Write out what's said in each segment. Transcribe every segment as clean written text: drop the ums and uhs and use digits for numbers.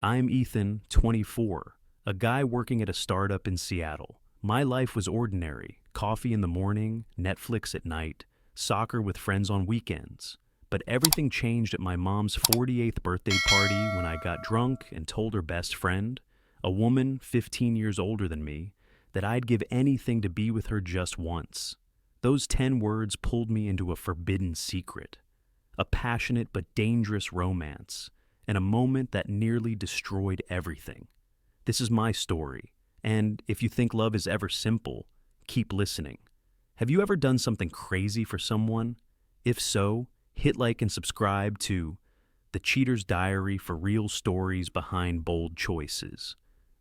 I'm Ethan, 24, a guy working at a startup in Seattle. My life was ordinary: coffee in the morning, Netflix at night, soccer with friends on weekends. But everything changed at my mom's 48th birthday party when I got drunk and told her best friend, a woman 15 years older than me, that I'd give anything to be with her just once. Those 10 words pulled me into a forbidden secret, a passionate but dangerous romance, and a moment that nearly destroyed everything. This is my story, and if you think love is ever simple, keep listening. Have you ever done something crazy for someone? If so, hit like and subscribe to The Cheater's Diary for real stories behind bold choices.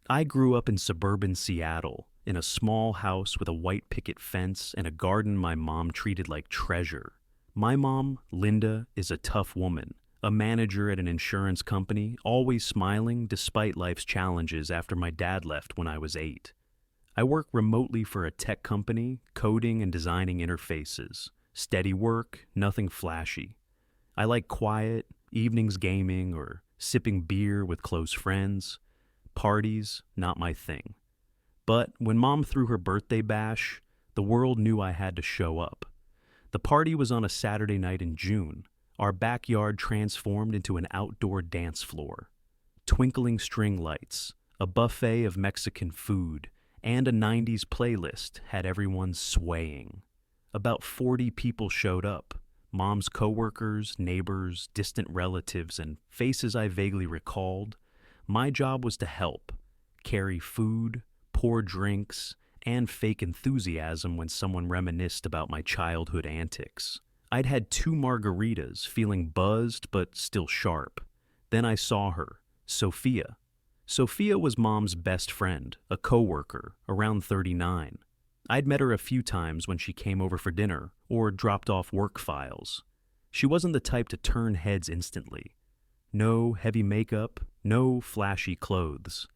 I grew up in suburban Seattle, in a small house with a white picket fence and a garden my mom treated like treasure. My mom, Linda, is a tough woman, a manager at an insurance company, always smiling despite life's challenges after my dad left when I was 8. I work remotely for a tech company, coding and designing interfaces. Steady work, nothing flashy. I like quiet, evenings gaming or sipping beer with close friends. Parties, not my thing. But when Mom threw her birthday bash, the world knew I had to show up. The party was on a Saturday night in June. Our backyard transformed into an outdoor dance floor. Twinkling string lights, a buffet of Mexican food, and a 90s playlist had everyone swaying. About 40 people showed up. Mom's coworkers, neighbors, distant relatives, and faces I vaguely recalled. My job was to help, carry food, pour drinks, and fake enthusiasm when someone reminisced about my childhood antics. I'd had 2 margaritas, feeling buzzed but still sharp. Then I saw her, Sophia. Sophia was Mom's best friend, a coworker, around 39. I'd met her a few times when she came over for dinner or dropped off work files. She wasn't the type to turn heads instantly. No heavy makeup, no flashy clothes.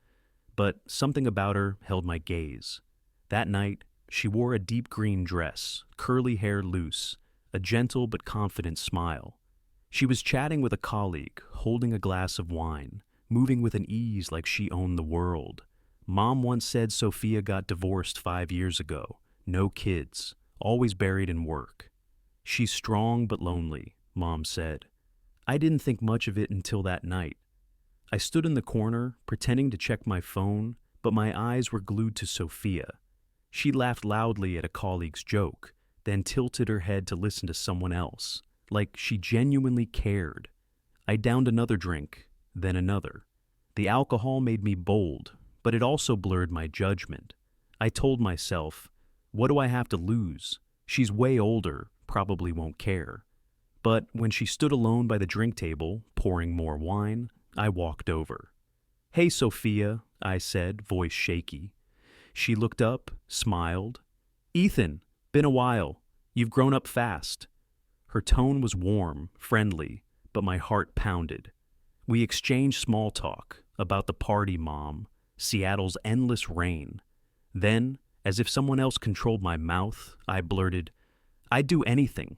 But something about her held my gaze. That night, she wore a deep green dress, curly hair loose, a gentle but confident smile. She was chatting with a colleague, holding a glass of wine, moving with an ease like she owned the world. Mom once said Sophia got divorced 5 years ago. No kids, always buried in work. She's strong but lonely, Mom said. I didn't think much of it until that night. I stood in the corner, pretending to check my phone, but my eyes were glued to Sophia. She laughed loudly at a colleague's joke, then tilted her head to listen to someone else, like she genuinely cared. I downed another drink, then another. The alcohol made me bold, but it also blurred my judgment. I told myself, what do I have to lose? She's way older, probably won't care. But when she stood alone by the drink table, pouring more wine, I walked over. Hey, Sophia, I said, voice shaky. She looked up, smiled. Ethan, been a while. You've grown up fast. Her tone was warm, friendly, but my heart pounded. We exchanged small talk about the party, Mom, Seattle's endless rain. Then, as if someone else controlled my mouth, I blurted, I'd do anything,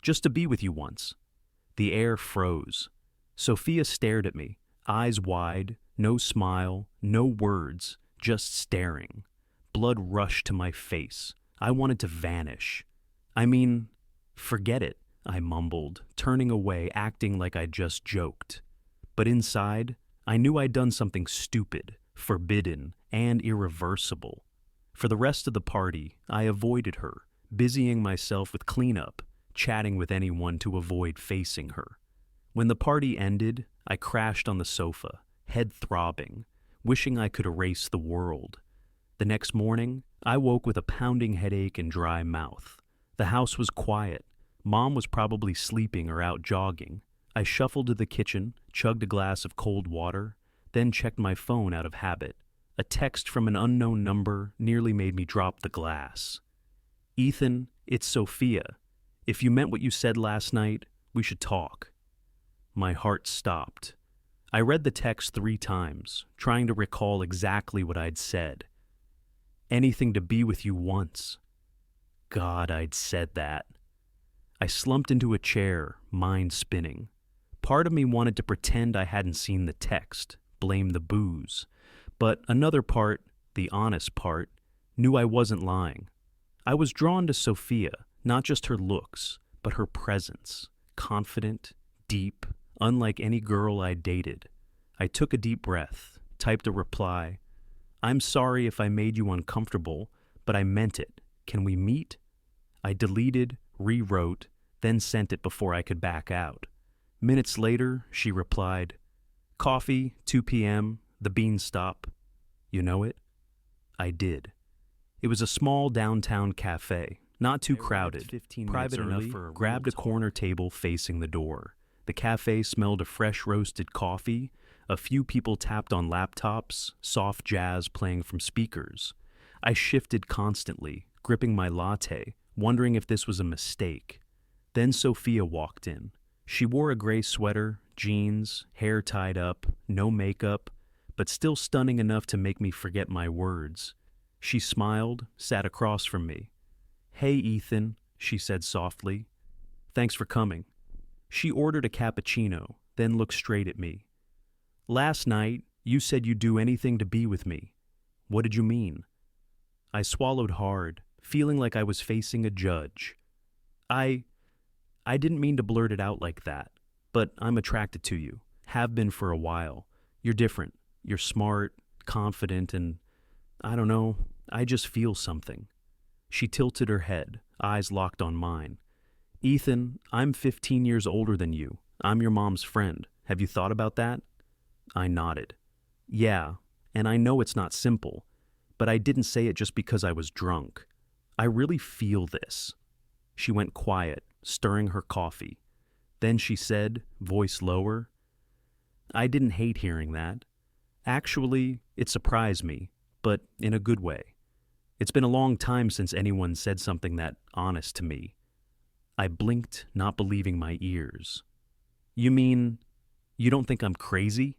just to be with you once. The air froze. Sophia stared at me, eyes wide, no smile, no words, just staring. Blood rushed to my face. I wanted to vanish. Forget it, I mumbled, turning away, acting like I just joked. But inside, I knew I'd done something stupid, forbidden, and irreversible. For the rest of the party, I avoided her, busying myself with cleanup, chatting with anyone to avoid facing her. When the party ended, I crashed on the sofa, head throbbing, wishing I could erase the world. The next morning, I woke with a pounding headache and dry mouth. The house was quiet. Mom was probably sleeping or out jogging. I shuffled to the kitchen, chugged a glass of cold water, then checked my phone out of habit. A text from an unknown number nearly made me drop the glass. Ethan, it's Sophia. If you meant what you said last night, we should talk. My heart stopped. I read the text 3 times, trying to recall exactly what I'd said. Anything to be with you once. God, I'd said that. I slumped into a chair, mind spinning. Part of me wanted to pretend I hadn't seen the text, blame the booze. But another part, the honest part, knew I wasn't lying. I was drawn to Sophia, not just her looks, but her presence. Confident, deep, unlike any girl I dated. I took a deep breath, typed a reply. I'm sorry if I made you uncomfortable, but I meant it. Can we meet? I deleted, rewrote, then sent it before I could back out. Minutes later, she replied, Coffee, 2 p.m., the bean stop. You know it? I did. It was a small downtown cafe, not too crowded, private enough for a grabbed a corner table facing the door. The cafe smelled of fresh roasted coffee. A few people tapped on laptops, soft jazz playing from speakers. I shifted constantly, gripping my latte, wondering if this was a mistake. Then Sophia walked in. She wore a gray sweater, jeans, hair tied up, no makeup, but still stunning enough to make me forget my words. She smiled, sat across from me. Hey, Ethan, she said softly. Thanks for coming. She ordered a cappuccino, then looked straight at me. Last night, you said you'd do anything to be with me. What did you mean? I swallowed hard, feeling like I was facing a judge. I didn't mean to blurt it out like that, but I'm attracted to you. Have been for a while. You're different. You're smart, confident, and I don't know, I just feel something. She tilted her head, eyes locked on mine. Ethan, I'm 15 years older than you. I'm your mom's friend. Have you thought about that? I nodded. Yeah, and I know it's not simple, but I didn't say it just because I was drunk. I really feel this. She went quiet, stirring her coffee. Then she said, voice lower, I didn't hate hearing that. Actually, it surprised me, but in a good way. It's been a long time since anyone said something that honest to me. I blinked, not believing my ears. You mean, you don't think I'm crazy?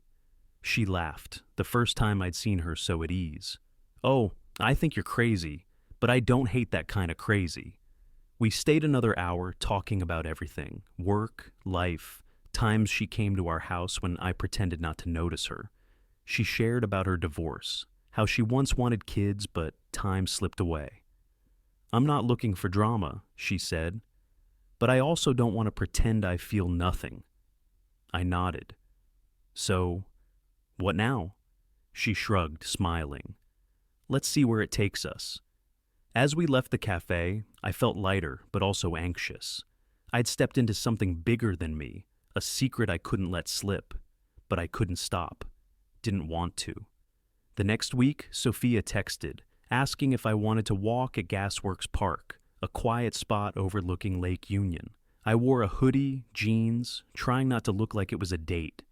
She laughed, the first time I'd seen her so at ease. Oh, I think you're crazy, but I don't hate that kind of crazy. We stayed another hour talking about everything, work, life, times she came to our house when I pretended not to notice her. She shared about her divorce, how she once wanted kids but time slipped away. I'm not looking for drama, she said, but I also don't want to pretend I feel nothing. I nodded. So, what now? She shrugged, smiling. Let's see where it takes us. As we left the cafe, I felt lighter but also anxious. I'd stepped into something bigger than me, a secret I couldn't let slip, but I couldn't stop. Didn't want to. The next week, Sophia texted, asking if I wanted to walk at Gasworks Park, a quiet spot overlooking Lake Union. I wore a hoodie, jeans, trying not to look like it was a date.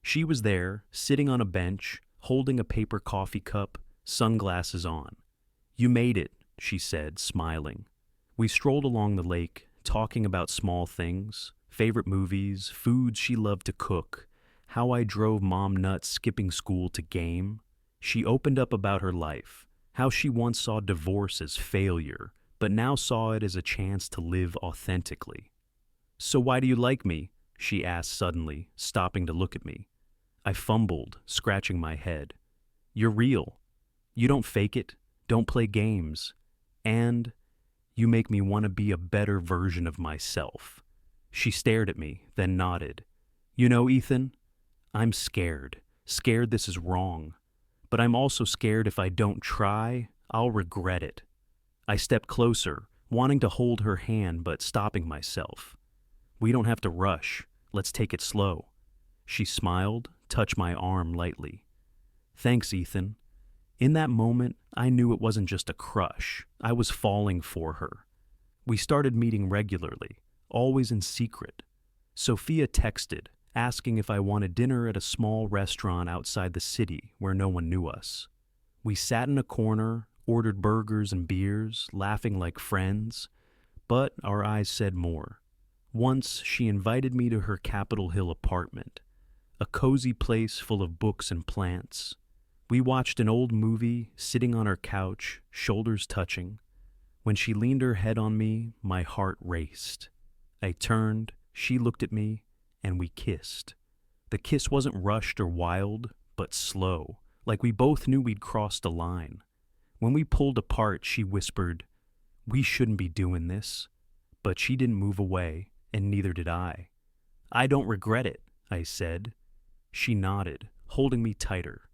She was there, sitting on a bench, holding a paper coffee cup, sunglasses on. You made it, she said, smiling. We strolled along the lake, talking about small things, favorite movies, foods she loved to cook, how I drove mom nuts skipping school to game. She opened up about her life, how she once saw divorce as failure, but now saw it as a chance to live authentically. So why do you like me? She asked suddenly, stopping to look at me. I fumbled, scratching my head. You're real. You don't fake it, don't play games. And you make me want to be a better version of myself. She stared at me, then nodded. You know, Ethan, I'm scared this is wrong. But I'm also scared if I don't try, I'll regret it. I stepped closer, wanting to hold her hand but stopping myself. We don't have to rush. Let's take it slow. She smiled, touched my arm lightly. Thanks, Ethan. In that moment, I knew it wasn't just a crush. I was falling for her. We started meeting regularly, always in secret. Sophia texted, asking if I wanted dinner at a small restaurant outside the city where no one knew us. We sat in a corner, ordered burgers and beers, laughing like friends, but our eyes said more. Once, she invited me to her Capitol Hill apartment, a cozy place full of books and plants. We watched an old movie, sitting on her couch, shoulders touching. When she leaned her head on me, my heart raced. I turned, she looked at me, and we kissed. The kiss wasn't rushed or wild, but slow, like we both knew we'd crossed a line. When we pulled apart, she whispered, "We shouldn't be doing this." But she didn't move away, and neither did I. "I don't regret it," I said. She nodded, holding me tighter.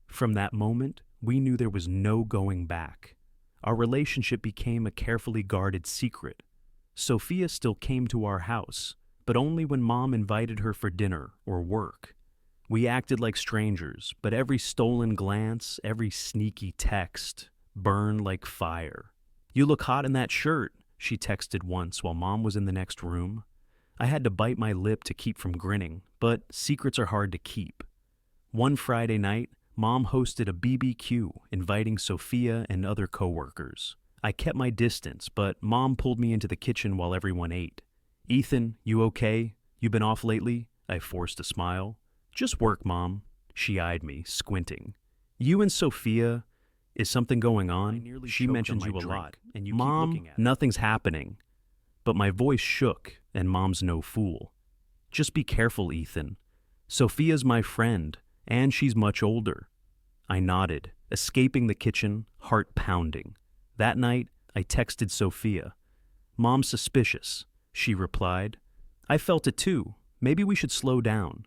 From that moment, we knew there was no going back. Our relationship became a carefully guarded secret. Sophia still came to our house, but only when Mom invited her for dinner or work. We acted like strangers, but every stolen glance, every sneaky text, burned like fire. "You look hot in that shirt," she texted once while Mom was in the next room. I had to bite my lip to keep from grinning, but secrets are hard to keep. One Friday night, Mom hosted a BBQ, inviting Sophia and other coworkers. I kept my distance, but Mom pulled me into the kitchen while everyone ate. "Ethan, you okay? You been off lately?" I forced a smile. "Just work, Mom." She eyed me, squinting. "You and Sophia, is something going on? She mentions you a lot, and you keep looking at her." "Mom, nothing's happening." But my voice shook, and Mom's no fool. "Just be careful, Ethan. Sophia's my friend, and she's much older." I nodded, escaping the kitchen, heart pounding. That night, I texted Sophia. "Mom's suspicious," she replied. "I felt it too. Maybe we should slow down."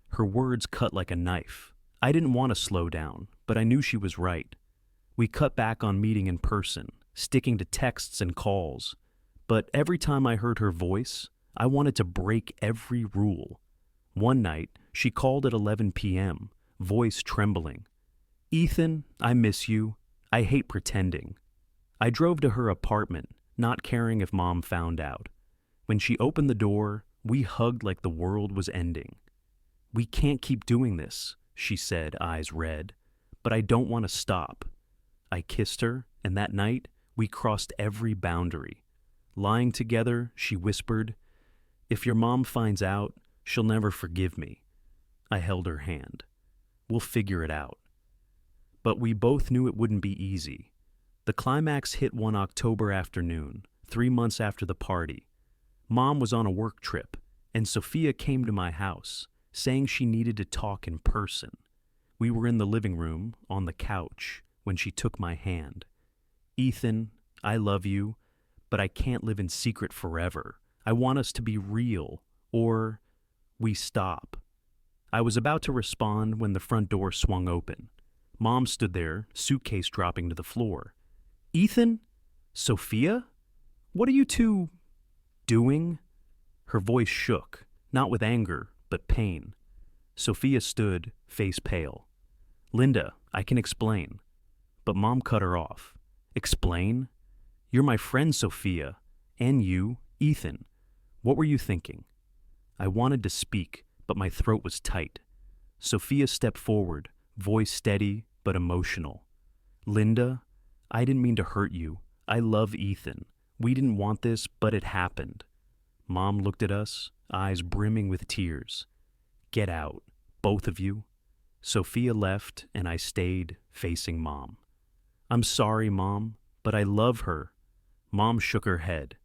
Her words cut like a knife. I didn't want to slow down, but I knew she was right. We cut back on meeting in person, sticking to texts and calls. But every time I heard her voice, I wanted to break every rule. One night, she called at 11 p.m., voice trembling. "Ethan, I miss you. I hate pretending." I drove to her apartment, not caring if Mom found out. When she opened the door, we hugged like the world was ending. "We can't keep doing this," she said, eyes red. "But I don't want to stop." I kissed her, and that night, we crossed every boundary. Lying together, she whispered, "If your mom finds out, she'll never forgive me." I held her hand. "We'll figure it out." But we both knew it wouldn't be easy. The climax hit one October afternoon, 3 months after the party. Mom was on a work trip, and Sophia came to my house, saying she needed to talk in person. We were in the living room, on the couch, when she took my hand. "Ethan, I love you, but I can't live in secret forever. I want us to be real, or we stop." I was about to respond when the front door swung open. Mom stood there, suitcase dropping to the floor. "Ethan? Sophia? What are you two doing?" Her voice shook, not with anger, but pain. Sophia stood, face pale. "Linda, I can explain." But Mom cut her off. "Explain? You're my friend, Sophia. And you, Ethan. What were you thinking?" I wanted to speak, but my throat was tight. Sophia stepped forward, voice steady but emotional. "Linda, I didn't mean to hurt you. I love Ethan. We didn't want this, but it happened." Mom looked at us, eyes brimming with tears. "Get out, both of you." Sophia left, and I stayed, facing Mom. "I'm sorry, Mom, but I love her." Mom shook her head.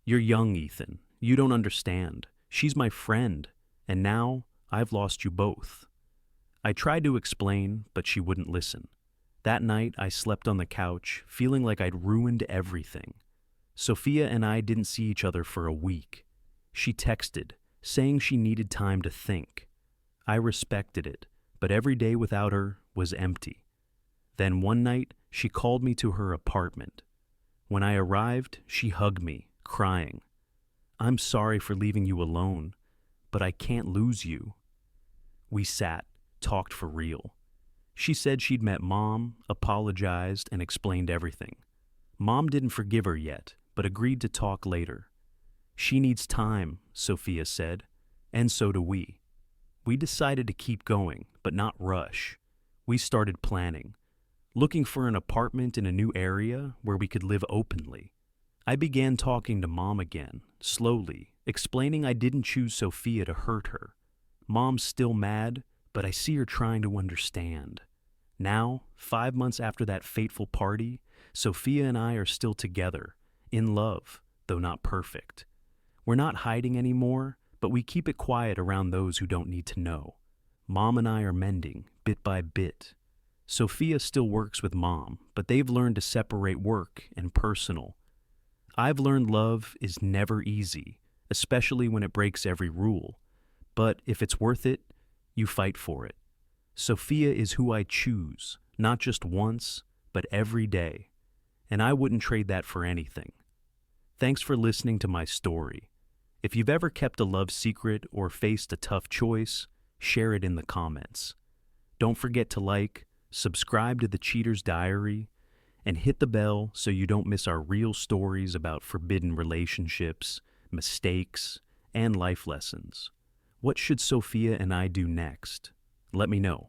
"You're young, Ethan. You don't understand. She's my friend, and now I've lost you both." I tried to explain, but she wouldn't listen. That night, I slept on the couch, feeling like I'd ruined everything. Sophia and I didn't see each other for a week. She texted, saying she needed time to think. I respected it, but every day without her was empty. Then one night, she called me to her apartment. When I arrived, she hugged me, crying. "I'm sorry for leaving you alone, but I can't lose you." We sat, talked for real. She said she'd met Mom, apologized, and explained everything. Mom didn't forgive her yet, but agreed to talk later. "She needs time," Sophia said, and so do we. We decided to keep going, but not rush. We started planning, looking for an apartment in a new area where we could live openly. I began talking to Mom again, slowly, explaining I didn't choose Sophia to hurt her. Mom's still mad, but I see her trying to understand. Now, 5 months after that fateful party, Sophia and I are still together, in love, though not perfect. We're not hiding anymore, but we keep it quiet around those who don't need to know. Mom and I are mending, bit by bit. Sophia still works with Mom, but they've learned to separate work and personal. I've learned love is never easy, especially when it breaks every rule. But if it's worth it, you fight for it. Sophia is who I choose, not just once, but every day. And I wouldn't trade that for anything. Thanks for listening to my story. If you've ever kept a love secret or faced a tough choice, share it in the comments. Don't forget to like, subscribe to the Cheater's Diary, and hit the bell so you don't miss our real stories about forbidden relationships, mistakes, and life lessons. What should Sophia and I do next? Let me know.